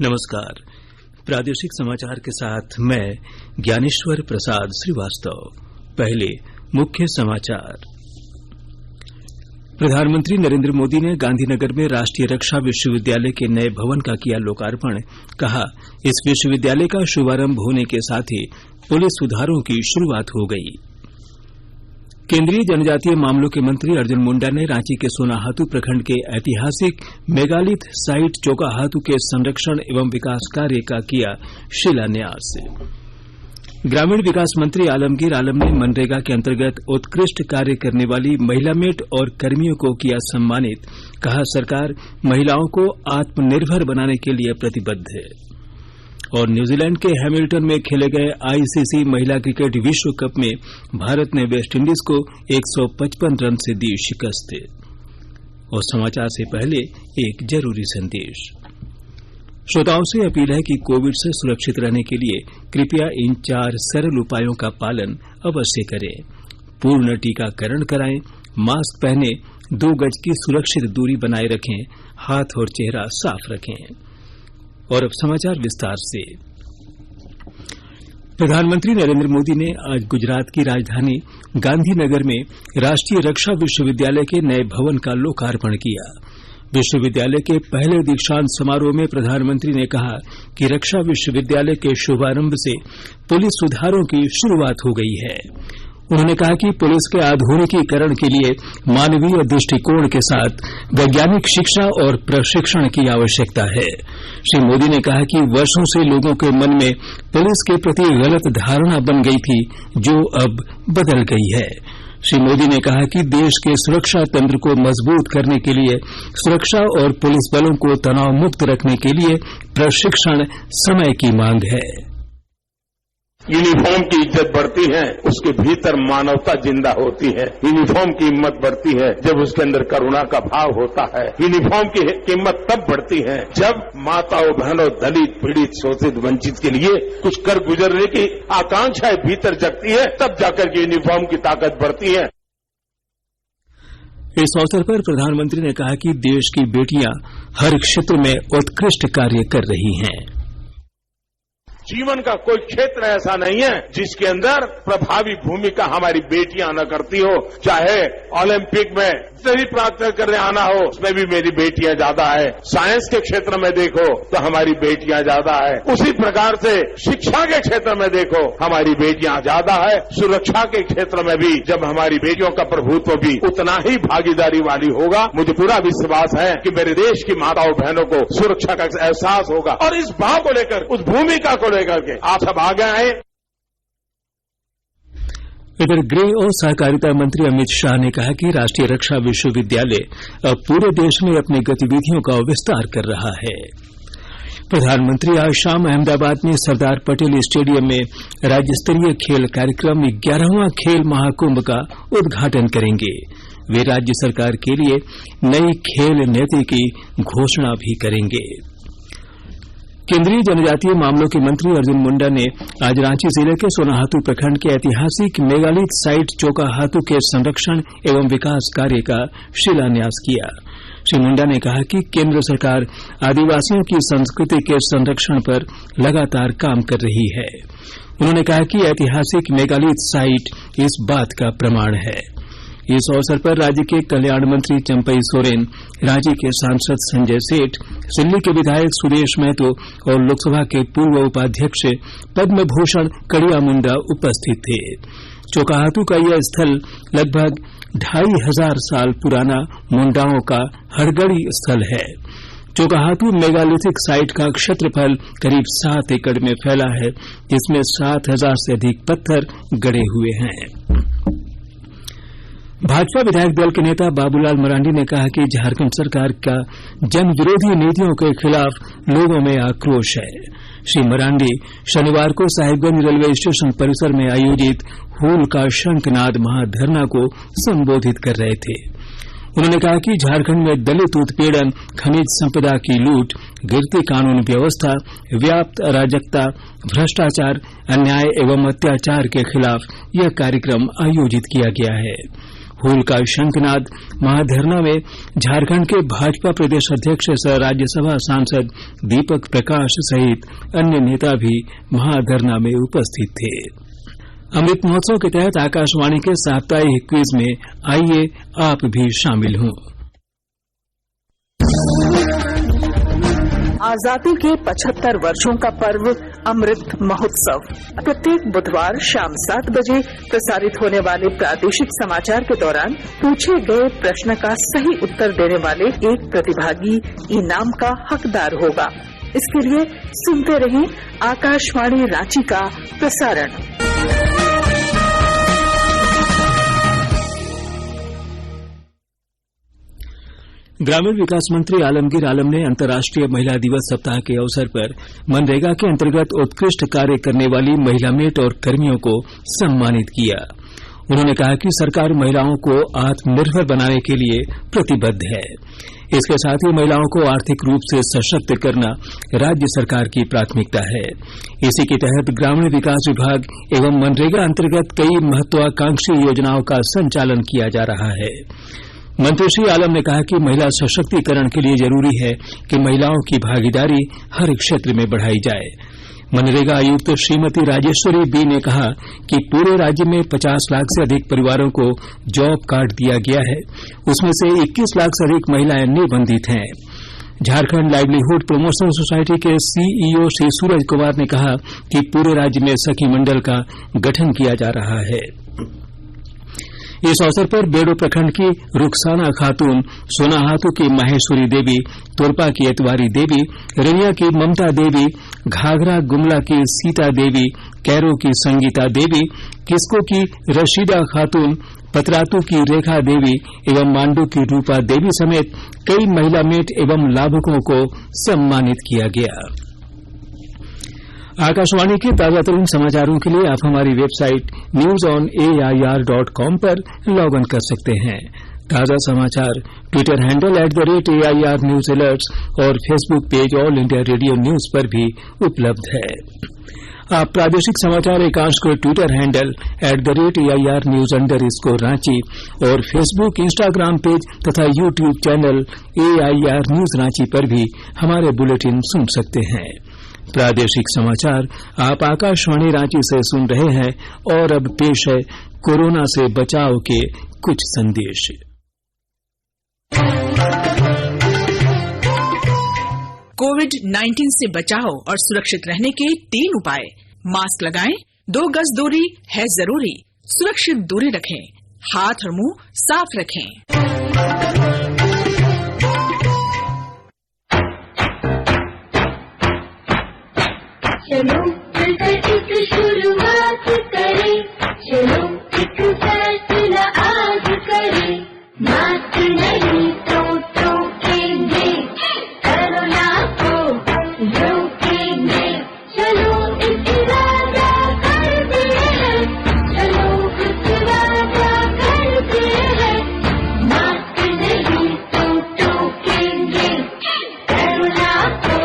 नमस्कार। प्रादेशिक समाचार के साथ मैं ज्ञानेश्वर प्रसाद श्रीवास्तव। पहले मुख्य समाचार। प्रधानमंत्री नरेंद्र मोदी ने गांधीनगर में राष्ट्रीय रक्षा विश्वविद्यालय के नए भवन का किया लोकार्पण। कहा, इस विश्वविद्यालय का शुभारंभ होने के साथ ही पुलिस सुधारों की शुरुआत हो गई। केंद्रीय जनजातीय मामलों के मंत्री अर्जुन मुंडा ने रांची के सोनाहातू प्रखंड के ऐतिहासिक मेगालिथ साइट चोकाहातू के संरक्षण एवं विकास कार्य का किया शिलान्यास। ग्रामीण विकास मंत्री आलमगीर आलम ने मनरेगा के अंतर्गत उत्कृष्ट कार्य करने वाली महिला मेट और कर्मियों को किया सम्मानित। कहा, सरकार महिलाओं को आत्मनिर्भर बनाने के लिए प्रतिबद्ध है। और न्यूजीलैंड के हैमिल्टन में खेले गए आईसीसी महिला क्रिकेट विश्व कप में भारत ने वेस्टइंडीज को 155 रन से दी शिकस्त। और समाचार से पहले एक जरूरी संदेश। श्रोताओं से अपील है कि कोविड से सुरक्षित रहने के लिए कृपया इन 4 सरल उपायों का पालन अवश्य करें। पूर्ण टीकाकरण कराएं, मास्क पहनें, 2 गज की सुरक्षित दूरी बनाए रखें, हाथ और चेहरा साफ रखें। और अब समाचार विस्तार से। प्रधानमंत्री नरेंद्र मोदी ने आज गुजरात की राजधानी गांधीनगर में राष्ट्रीय रक्षा विश्वविद्यालय के नए भवन का लोकार्पण किया। विश्वविद्यालय के पहले दीक्षांत समारोह में प्रधानमंत्री ने कहा कि रक्षा विश्वविद्यालय के शुभारंभ से पुलिस सुधारों की शुरुआत हो गई है। उन्होंने कहा कि पुलिस के आधुनिकीकरण के लिए मानवीय दृष्टिकोण के साथ वैज्ञानिक शिक्षा और प्रशिक्षण की आवश्यकता है। श्री मोदी ने कहा कि वर्षों से लोगों के मन में पुलिस के प्रति गलत धारणा बन गई थी, जो अब बदल गई है। श्री मोदी ने कहा कि देश के सुरक्षा तंत्र को मजबूत करने के लिए सुरक्षा और पुलिस बलों को तनाव मुक्त रखने के लिए प्रशिक्षण समय की मांग है। यूनिफॉर्म की इज्जत बढ़ती है, उसके भीतर मानवता जिंदा होती है। यूनिफॉर्म की हिम्मत बढ़ती है जब उसके अंदर करुणा का भाव होता है। यूनिफॉर्म की कीमत तब बढ़ती है जब माताओं, बहनों, दलित, पीड़ित, शोषित, वंचित के लिए कुछ कर गुजरने की आकांक्षाएं भीतर जगती है, तब जाकर के यूनिफॉर्म की ताकत बढ़ती है। इस अवसर पर प्रधानमंत्री ने कहा कि देश की बेटियां हर क्षेत्र में उत्कृष्ट कार्य कर रही हैं। जीवन का कोई क्षेत्र ऐसा नहीं है जिसके अंदर प्रभावी भूमिका हमारी बेटियां न करती हो। चाहे ओलंपिक में सही प्राप्त करने आना हो, उसमें भी मेरी बेटियां ज्यादा है। साइंस के क्षेत्र में देखो तो हमारी बेटियां ज्यादा है। उसी प्रकार से शिक्षा के क्षेत्र में देखो, हमारी बेटियां ज्यादा है। सुरक्षा के क्षेत्र में भी जब हमारी बेटियों का प्रभुत्व भी उतना ही भागीदारी वाली होगा, मुझे पूरा विश्वास है कि मेरे देश की माताओं बहनों को सुरक्षा का एहसास होगा। और इस भाव को लेकर, उस भूमिका को लेकर के आप सब आगे आए। इधर गृह और सहकारिता मंत्री अमित शाह ने कहा कि राष्ट्रीय रक्षा विश्वविद्यालय अब पूरे देश में अपनी गतिविधियों का विस्तार कर रहा है। प्रधानमंत्री आज शाम अहमदाबाद में सरदार पटेल स्टेडियम में राज्य स्तरीय खेल कार्यक्रम 11वां खेल महाकुंभ का उद्घाटन करेंगे। वे राज्य सरकार के लिए नई खेल नीति की घोषणा भी करेंगे। केंद्रीय जनजातीय मामलों के मंत्री अर्जुन मुंडा ने आज रांची जिले के सोनाहातू प्रखंड के ऐतिहासिक मेगालिथ साइट चोकाहातू के संरक्षण एवं विकास कार्य का शिलान्यास किया। श्री मुंडा ने कहा कि केंद्र सरकार आदिवासियों की संस्कृति के संरक्षण पर लगातार काम कर रही है। उन्होंने कहा कि ऐतिहासिक मेगालिथ साइट इस बात का प्रमाण है। इस अवसर पर राज्य के कल्याण मंत्री चंपई सोरेन, रांची के सांसद संजय सेठ, सिल्ली के विधायक सुरेश महतो और लोकसभा के पूर्व उपाध्यक्ष पद्म भूषण कड़िया मुंडा उपस्थित थे। चोकाहातू का यह स्थल लगभग 2500 साल पुराना मुंडाओं का हड़गड़ी स्थल है। चोकाहातू मेगालिथिक साइट का क्षेत्रफल करीब 7 एकड़ में फैला है, जिसमें 7000 से अधिक पत्थर गड़े हुए हैं। भाजपा विधायक दल के नेता बाबूलाल मरांडी ने कहा कि झारखंड सरकार का जन विरोधी नीतियों के खिलाफ लोगों में आक्रोश है। श्री मरांडी शनिवार को साहिबगंज रेलवे स्टेशन परिसर में आयोजित हूल का शंखनाद महाधरना को संबोधित कर रहे थे। उन्होंने कहा कि झारखंड में दलित उत्पीड़न, खनिज संपदा की लूट, गिरती कानून व्यवस्था, व्याप्त अराजकता, भ्रष्टाचार, अन्याय एवं अत्याचार के खिलाफ यह कार्यक्रम आयोजित किया गया है। हूल का शंखनाद महाधरना में झारखंड के भाजपा प्रदेश अध्यक्ष सह राज्यसभा सांसद दीपक प्रकाश सहित अन्य नेता भी महाधरना में उपस्थित थे। अमृत महोत्सव के तहत आकाशवाणी के साप्ताहिक क्विज में आइए आप भी शामिल हों। आजादी के 75 वर्षों का पर्व अमृत महोत्सव प्रत्येक बुधवार शाम 7 बजे प्रसारित होने वाले प्रादेशिक समाचार के दौरान पूछे गए प्रश्न का सही उत्तर देने वाले एक प्रतिभागी इनाम का हकदार होगा। इसके लिए सुनते रहें आकाशवाणी रांची का प्रसारण। ग्रामीण विकास मंत्री आलमगीर आलम ने अंतर्राष्ट्रीय महिला दिवस सप्ताह के अवसर पर मनरेगा के अंतर्गत उत्कृष्ट कार्य करने वाली महिलामेट और कर्मियों को सम्मानित किया। उन्होंने कहा कि सरकार महिलाओं को आत्मनिर्भर बनाने के लिए प्रतिबद्ध है। इसके साथ ही महिलाओं को आर्थिक रूप से सशक्त करना राज्य सरकार की प्राथमिकता है। इसी के तहत ग्रामीण विकास विभाग एवं मनरेगा अंतर्गत कई महत्वाकांक्षी योजनाओं का संचालन किया जा रहा है। मंत्री श्री आलम ने कहा कि महिला सशक्तिकरण के लिए जरूरी है कि महिलाओं की भागीदारी हर क्षेत्र में बढ़ाई जाए। मनरेगा आयुक्त श्रीमती राजेश्वरी बी ने कहा कि पूरे राज्य में 50 लाख से अधिक परिवारों को जॉब कार्ड दिया गया है, उसमें से 21 लाख से अधिक महिलाएं निबंधित हैं। झारखंड लाइवलीहुड प्रमोशन सोसाइटी के सीईओ श्री सूरज कुमार ने कहा कि पूरे राज्य में सखी मंडल का गठन किया जा रहा है। इस अवसर पर बेड़ो प्रखंड की रुखसाना खातून, सोनाहातू की माहेश्वरी देवी, तोरपा की एतवारी देवी, रनिया की ममता देवी, घाघरा गुमला की सीता देवी, कैरो की संगीता देवी, किस्को की रशीदा खातून, पतरातू की रेखा देवी एवं मांडू की रूपा देवी समेत कई महिला मेट एवं लाभुकों को सम्मानित किया गया। आकाशवाणी के ताजातरीन समाचारों के लिए आप हमारी वेबसाइट newsonair.com पर लॉग इन कर सकते हैं। ताजा समाचार Twitter handle @AIR News Alerts और Facebook page all India radio news पर भी उपलब्ध है। आप प्रादेशिक समाचार एकांश को Twitter handle @AIR News_ Ranchi और फेसबुक, इंस्टाग्राम पेज तथा YouTube channel AIR News Ranchi पर भी हमारे बुलेटिन सुन सकते हैं। प्रादेशिक समाचार आप आकाशवाणी रांची से सुन रहे हैं और अब पेश है कोरोना से बचाव के कुछ संदेश। कोविड-19 से बचाव और सुरक्षित रहने के 3 उपाय। मास्क लगाएं, 2 गज दूरी है जरूरी, सुरक्षित दूरी रखें, हाथ और मुंह साफ रखें। चलो मिलकर एक शुरुआत करें, चलो एक फैसला आज करें, मास्क नहीं तो टोकेंगे, कोरोना को रोकेंगे, चलो एक वादा करते हैं, चलो एक वादा करते हैं, मास्क नहीं तो टोकेंगे, कोरोना को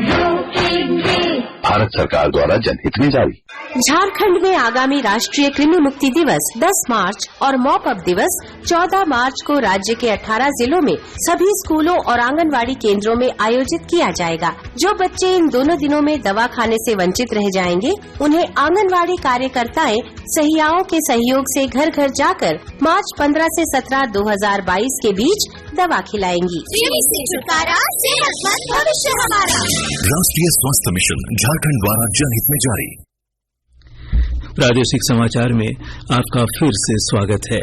रोकेंगे। भारत सरकार द्वारा जनहित में जारी। झारखंड में आगामी राष्ट्रीय कृमि मुक्ति दिवस 10 मार्च और मॉपअप दिवस 14 मार्च को राज्य के 18 जिलों में सभी स्कूलों और आंगनवाड़ी केंद्रों में आयोजित किया जाएगा। जो बच्चे इन दोनों दिनों में दवा खाने से वंचित रह जाएंगे, उन्हें आंगनवाड़ी कार्यकर्ताएं सहियाओं के सहयोग से घर घर जाकर मार्च 15 से 17 2022 के बीच दवा खिलाएंगी। से छुटकारा, सेहतमंद भविष्य हमारा। राष्ट्रीय स्वास्थ्य मिशन झारखंड द्वारा जनहित में जारी। प्रादेशिक समाचार में आपका फिर से स्वागत है।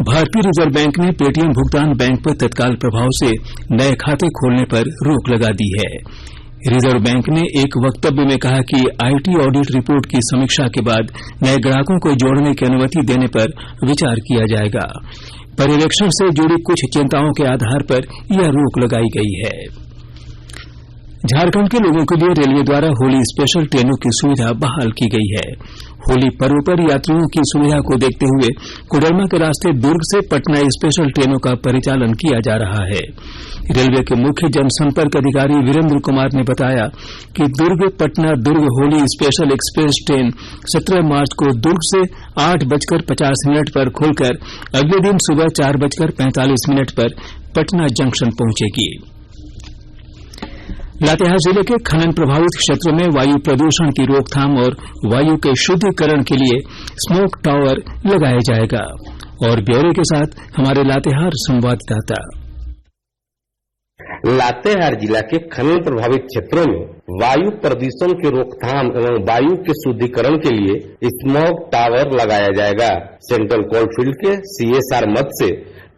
भारतीय रिजर्व बैंक ने पेटीएम भुगतान बैंक पर तत्काल प्रभाव से नए खाते खोलने पर रोक लगा दी है। रिजर्व बैंक ने एक वक्तव्य में कहा कि आईटी ऑडिट रिपोर्ट की समीक्षा के बाद नए ग्राहकों को जोड़ने की अनुमति देने पर विचार किया जाएगा। पर्यवेक्षण से जुड़ी कुछ चिंताओं के आधार पर यह रोक लगाई गई है। झारखंड के लोगों के लिए रेलवे द्वारा होली स्पेशल ट्रेनों की सुविधा बहाल की गई है। होली पर्व पर यात्रियों की सुविधा को देखते हुए कोडरमा के रास्ते दुर्ग से पटना स्पेशल ट्रेनों का परिचालन किया जा रहा है। रेलवे के मुख्य जनसंपर्क अधिकारी वीरेंद्र कुमार ने बताया कि दुर्ग पटना दुर्ग होली स्पेशल एक्सप्रेस ट्रेन 17 मार्च को दुर्ग से 8:50 पर खुलकर अगले दिन सुबह 4:45 पर पटना जंक्शन पहुंचेगी। लातेहार जिले के खनन प्रभावित क्षेत्रों में वायु प्रदूषण की रोकथाम और वायु के शुद्धिकरण के लिए स्मोक टावर लगाया जाएगा। और ब्यौरे के साथ हमारे लातेहार संवाददाता। लातेहार जिला के खनन प्रभावित क्षेत्रों में वायु प्रदूषण की रोकथाम एवं वायु के शुद्धिकरण के लिए स्मोक टावर लगाया जाएगा। सेंट्रल कोलफील्ड के CSR मद से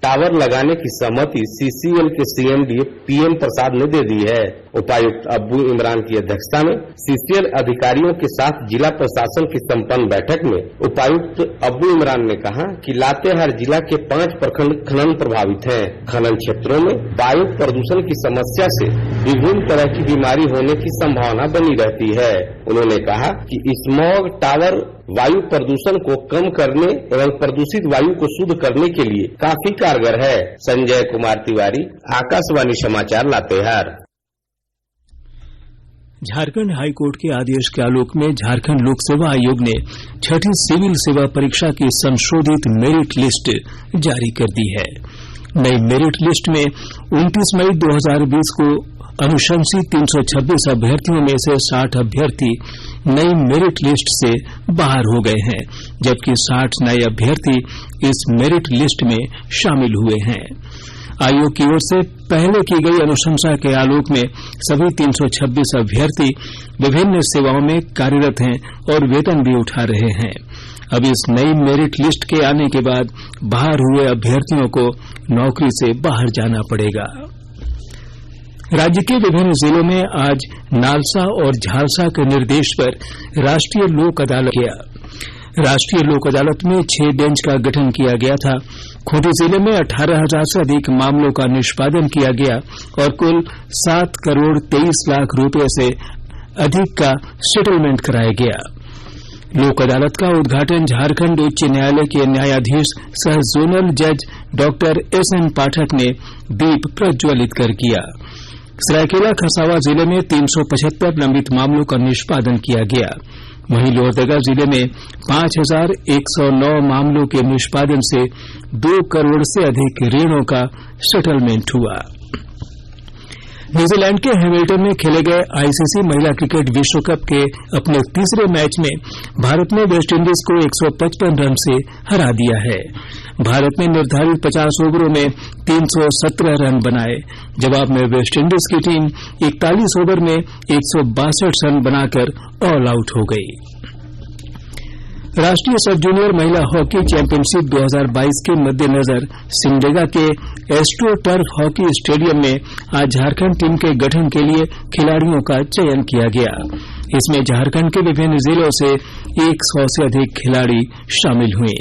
टावर लगाने की सहमति CCL के CMD PM प्रसाद ने दे दी है। उपायुक्त अब्बू इमरान की अध्यक्षता में CCL अधिकारियों के साथ जिला प्रशासन की संपन्न बैठक में उपायुक्त अब्बू इमरान ने कहा कि लातेहार जिला के 5 प्रखंड खनन प्रभावित हैं। खनन क्षेत्रों में वायु प्रदूषण की समस्या से विभिन्न तरह की बीमारी होने की संभावना बनी रहती है। उन्होंने कहा कि स्मॉग टावर वायु प्रदूषण को कम करने एवं प्रदूषित वायु को शुद्ध करने के लिए काफी कारगर है। संजय कुमार तिवारी, आकाशवाणी समाचार, लातेहार। झारखंड हाईकोर्ट के आदेश के आलोक में झारखंड लोक सेवा आयोग ने 6ठी सिविल सेवा परीक्षा की संशोधित मेरिट लिस्ट जारी कर दी है। नई मेरिट लिस्ट में 29 मई 2020 को अनुशंसित 326 अभ्यर्थियों में से 60 अभ्यर्थी नई मेरिट लिस्ट से बाहर हो गए हैं, जबकि 60 नए अभ्यर्थी इस मेरिट लिस्ट में शामिल हुए हैं। आयोग की ओर से पहले की गई अनुशंसा के आलोक में सभी 326 अभ्यर्थी विभिन्न सेवाओं में कार्यरत हैं और वेतन भी उठा रहे हैं। अब इस नई मेरिट लिस्ट के आने के बाद बाहर हुए अभ्यर्थियों को नौकरी से बाहर जाना पड़ेगा। राज्य के विभिन्न जिलों में आज नालसा और झालसा के निर्देश पर राष्ट्रीय लोक अदालत किया। राष्ट्रीय लोक अदालत में 6 बेंच का गठन किया गया था। खूंटी जिले में 18,000 से अधिक मामलों का निष्पादन किया गया और कुल 7 करोड़ 23 लाख रुपए से अधिक का सेटलमेंट कराया गया। लोक अदालत का उद्घाटन झारखंड उच्च न्यायालय के न्यायाधीश सह जोनल जज डॉक्टर SN पाठक ने दीप प्रज्वलित कर किया। सरायकेला खरसावां जिले में 375 लंबित मामलों का निष्पादन किया गया। वहीं लोहरदगा जिले में 5,109 मामलों के निष्पादन से 2 करोड़ से अधिक ऋणों का सेटलमेंट हुआ। न्यूजीलैंड के हैमिल्टन में खेले गए ICC महिला क्रिकेट विश्व कप के अपने तीसरे मैच में भारत ने वेस्टइंडीज को 155 रन से हरा दिया है। भारत ने निर्धारित 50 ओवरों में 317 रन बनाए। जवाब में वेस्टइंडीज की टीम 41 ओवर में 162 रन बनाकर ऑल आउट हो गई। राष्ट्रीय सब जूनियर महिला हॉकी चैंपियनशिप 2022 के मद्देनजर सिमडेगा के एस्ट्रो टर्फ हॉकी स्टेडियम में आज झारखंड टीम के गठन के लिए खिलाड़ियों का चयन किया गया। इसमें झारखंड के विभिन्न जिलों से 100 से अधिक खिलाड़ी शामिल हुए।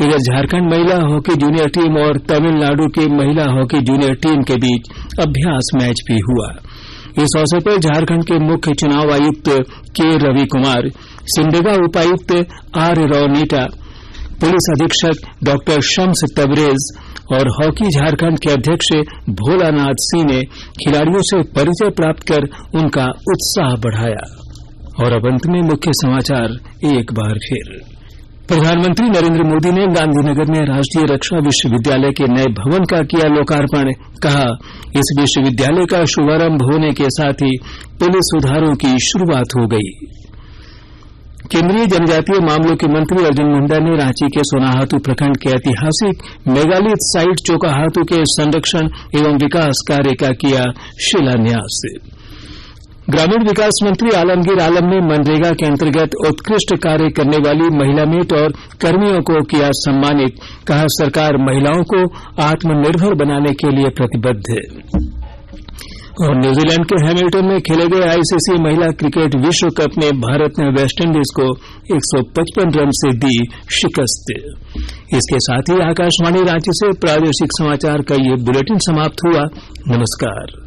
इधर झारखंड महिला हॉकी जूनियर टीम और तमिलनाडु की महिला हॉकी जूनियर टीम के बीच अभ्यास मैच भी हुआ। इस अवसर पर झारखंड के मुख्य चुनाव आयुक्त के रवि कुमार, सिमडेगा उपायुक्त R रौनीटा, पुलिस अधीक्षक डॉक्टर शम्स तबरेज और हॉकी झारखंड के अध्यक्ष भोलानाथ सिंह ने खिलाड़ियों से परिचय प्राप्त कर उनका उत्साह बढ़ाया। और अब अंत में मुख्य समाचार एक बार फिर। प्रधानमंत्री नरेंद्र मोदी ने गांधीनगर में राष्ट्रीय रक्षा विश्वविद्यालय के नए भवन का किया लोकार्पण। कहा, इस विश्वविद्यालय का शुभारंभ होने के साथ ही पुलिस सुधारों की शुरुआत हो गई। केंद्रीय जनजातीय मामलों के मंत्री अर्जुन मुंडा ने रांची के सोनाहातू प्रखंड के ऐतिहासिक मेगालिथ साइट चोकाहातू के संरक्षण एवं विकास कार्य का किया शिलान्यास। ग्रामीण विकास मंत्री आलमगीर आलम ने मनरेगा के अंतर्गत उत्कृष्ट कार्य करने वाली महिला मीट और कर्मियों को किया सम्मानित। कहा, सरकार महिलाओं को आत्मनिर्भर बनाने के लिए प्रतिबद्ध है। और न्यूजीलैंड के हैमिल्टन में खेले गए ICC महिला क्रिकेट विश्व कप में भारत ने वेस्टइंडीज को 155 रन से दी शिकस्त। इसके साथ ही आकाशवाणी रांची से प्रादेशिक समाचार का ये बुलेटिन समाप्त हुआ। नमस्कार।